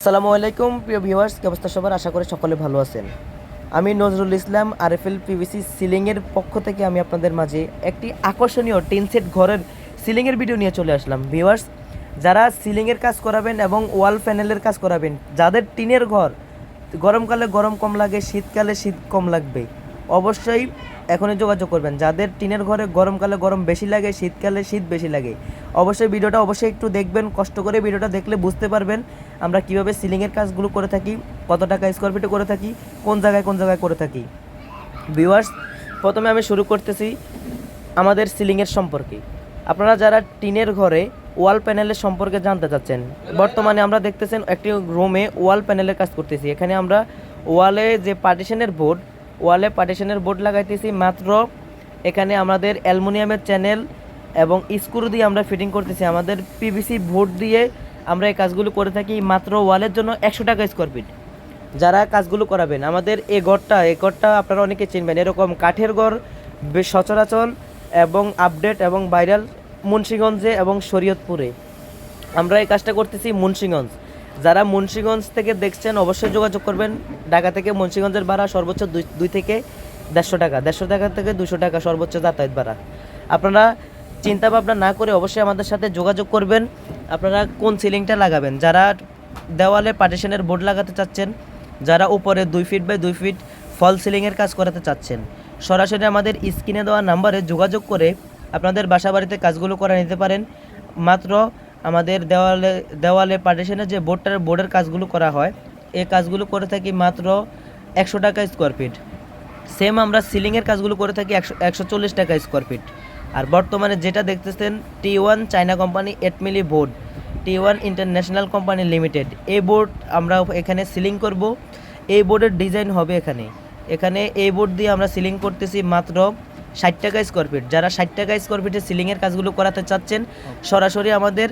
আসসালামু আলাইকুম প্রিয় ভিউয়ার্স, কি অবস্থা সবার? আশা করি সকলে ভালো আছেন। আমি নজরুল ইসলাম আরএফএল পিভিসি সিলিংয়ের পক্ষ থেকে আমি আপনাদের মাঝে একটি আকর্ষণীয় টিন সেট ঘরের সিলিংয়ের ভিডিও নিয়ে চলে আসলাম। ভিউয়ার্স, যারা সিলিংয়ের কাজ করাবেন এবং ওয়াল প্যানেলের কাজ করাবেন, যাদের টিনের ঘর গরমকালে গরম কম লাগে, শীতকালে শীত কম লাগবে, অবশ্যই এখনই যোগাযোগ করবেন। যাদের টিনের ঘরে গরমকালে গরম বেশি লাগে, শীতকালে শীত বেশি লাগে, অবশ্যই ভিডিওটা একটু দেখবেন। কষ্ট করে ভিডিওটা দেখলে বুঝতে পারবেন আমরা কিভাবে সিলিংয়ের কাজগুলো করে থাকি, কত টাকা স্কোয়ার ফিটে করে থাকি, কোন জায়গায় করে থাকি। ভিউয়ার্স, প্রথমে আমি শুরু করতেছি আমাদের সিলিংয়ের সম্পর্কে। আপনারা যারা টিনের ঘরে ওয়াল প্যানেলের সম্পর্কে জানতে চাচ্ছেন, বর্তমানে আমরা দেখতেছেন একটি রুমে ওয়াল প্যানেলের কাজ করতেছি। এখানে আমরা ওয়ালে যে পার্টিশনের বোর্ড লাগাইতেছি মাত্র। এখানে আমাদের অ্যালুমিনিয়ামের চ্যানেল এবং স্ক্রু দিয়ে আমরা ফিটিং করতেছি। আমাদের পিভিসি বোর্ড দিয়ে আমরা এই কাজগুলো করে থাকি মাত্র ওয়ালের জন্য 100 টাকা স্কোয়ার ফিট। যারা কাজগুলো করাবেন, আমাদের এই ঘরটা আপনারা অনেকে চিনবেন। এরকম কাঠের ঘর বেশ সচরাচর এবং আপডেট এবং ভাইরাল মুন্সিগঞ্জে এবং শরীয়তপুরে। আমরা এই কাজটা করতেছি মুন্সিগঞ্জ। যারা মুন্সিগঞ্জ থেকে দেখছেন অবশ্যই যোগাযোগ করবেন। ঢাকা থেকে মুন্সিগঞ্জের ভাড়া সর্বোচ্চ 2 থেকে 150 টাকা, 150 টাকা থেকে 200 টাকা সর্বোচ্চ যাতায়াত ভাড়া। আপনারা চিন্তা ভাবনা না করে অবশ্যই আমাদের সাথে যোগাযোগ করবেন। আপনারা কোন সিলিংটা লাগাবেন, যারা দেওয়ালে পার্টিশনের বোর্ড লাগাতে চাচ্ছেন, যারা উপরে 2 ফিট বাই 2 ফিট ফল সিলিংয়ের কাজ করাতে চাচ্ছেন, সরাসরি আমাদের স্ক্রিনে দেওয়া নাম্বারে যোগাযোগ করে আপনাদের বাসা বাড়িতে কাজগুলো করে নিতে পারেন। মাত্র আমাদের দেওয়ালে পার্টিশনের যে বোর্ডের কাজগুলো করা হয়, এই কাজগুলো করে থাকি মাত্র 100 টাকা স্কোয়ার ফিট। সেম আমরা সিলিংয়ের কাজগুলো করে থাকি 140 টাকা স্কোয়ার ফিট। আর বর্তমানে যেটা দেখতেছেন T1 China company 8 milli board, T1 international company limited, এই বোর্ড আমরা এখানে সিলিং করব। এই বোর্ডের ডিজাইন হবে এখানে এই বোর্ড দিয়ে আমরা সিলিং করতেছি মাত্র 60 টাকা স্কোয়ার ফিট। যারা 60 টাকা স্কোয়ার ফিটে সিলিংয়ের কাজগুলো করাতে চাচ্ছেন, সরাসরি আমাদের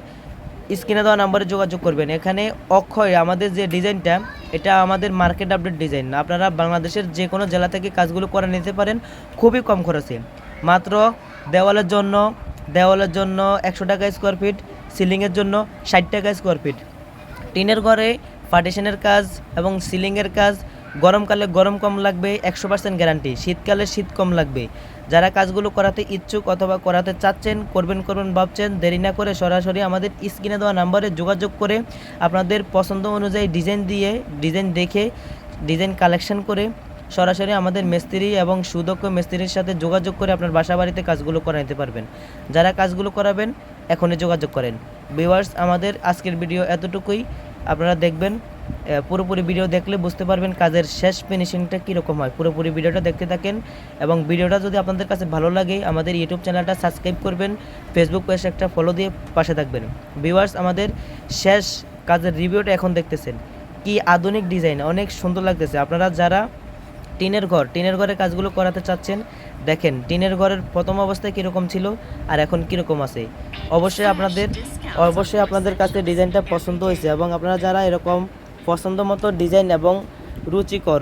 স্ক্রিনে দেওয়া নাম্বারে যোগাযোগ করবেন। এখানে অক্ষয় আমাদের যে ডিজাইনটা, এটা আমাদের মার্কেট আপডেট ডিজাইন। আপনারা বাংলাদেশের যে কোনো জেলা থেকে কাজগুলো করে নিতে পারেন খুবই কম খরচে। মাত্র দেওয়ালের জন্য 100 টাকা স্কোয়ার ফিট, সিলিংয়ের জন্য 60 টাকা স্কোয়ার ফিট। টিনের ঘরে পার্টিশনের কাজ এবং সিলিংয়ের কাজ গরমকালে গরম কম লাগবে, 100% গ্যারান্টি। শীতকালে শীত কম লাগবে। যারা কাজগুলো করাতে ইচ্ছুক অথবা করাতে চাচ্ছেন, করবেন ভাবছেন, দেরি না করে সরাসরি আমাদের স্ক্রিনে দেওয়া নাম্বারে যোগাযোগ করে আপনাদের পছন্দ অনুযায়ী ডিজাইন দেখে ডিজাইন কালেকশন করে সরাসরি আমাদের মিস্ত্রি এবং সুদক্ষ মিস্ত্রির সাথে যোগাযোগ করে আপনার বাসা বাড়িতে কাজগুলো করে নিতে পারবেন। যারা কাজগুলো করাবেন এখনই যোগাযোগ করেন। ভিউয়ার্স, আমাদের আজকের ভিডিও এতটুকুই। আপনারা দেখবেন, পুরোপুরি ভিডিও দেখলে বুঝতে পারবেন কাজের শেষ ফিনিশিংটা কীরকম হয়। পুরোপুরি ভিডিওটা দেখতে থাকেন এবং ভিডিওটা যদি আপনাদের কাছে ভালো লাগে আমাদের ইউটিউব চ্যানেলটা সাবস্ক্রাইব করবেন, ফেসবুক পেজ একটা ফলো দিয়ে পাশে থাকবেন। ভিউয়ার্স, আমাদের শেষ কাজের রিভিউটা এখন দেখতেছেন, কি আধুনিক ডিজাইন, অনেক সুন্দর লাগতেছে। আপনারা যারা টিনের ঘরের কাজগুলো করাতে চাচ্ছেন, দেখেন টিনের ঘরের প্রথম অবস্থায় কীরকম ছিল আর এখন কীরকম আছে। অবশ্যই আপনাদের কাছে ডিজাইনটা পছন্দ হয়েছে এবং আপনারা যারা এরকম পছন্দ মতো ডিজাইন এবং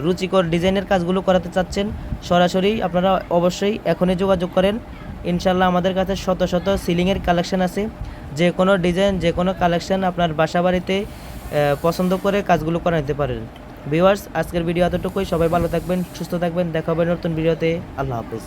রুচিকর ডিজাইনের কাজগুলো করাতে চাচ্ছেন, সরাসরি আপনারা অবশ্যই এখনই যোগাযোগ করেন। ইনশাল্লাহ আমাদের কাছে শত শত সিলিংয়ের কালেকশন আছে। যে কোনো ডিজাইন, যে কোনো কালেকশন আপনার বাসা বাড়িতে পছন্দ করে কাজগুলো করে নিতে পারেন। ভিউয়ার্স, আজকের ভিডিও এতটুকুই। সবাই ভালো থাকবেন, সুস্থ থাকবেন। দেখা হবে নতুন ভিডিওতে। আল্লাহ হাফেজ।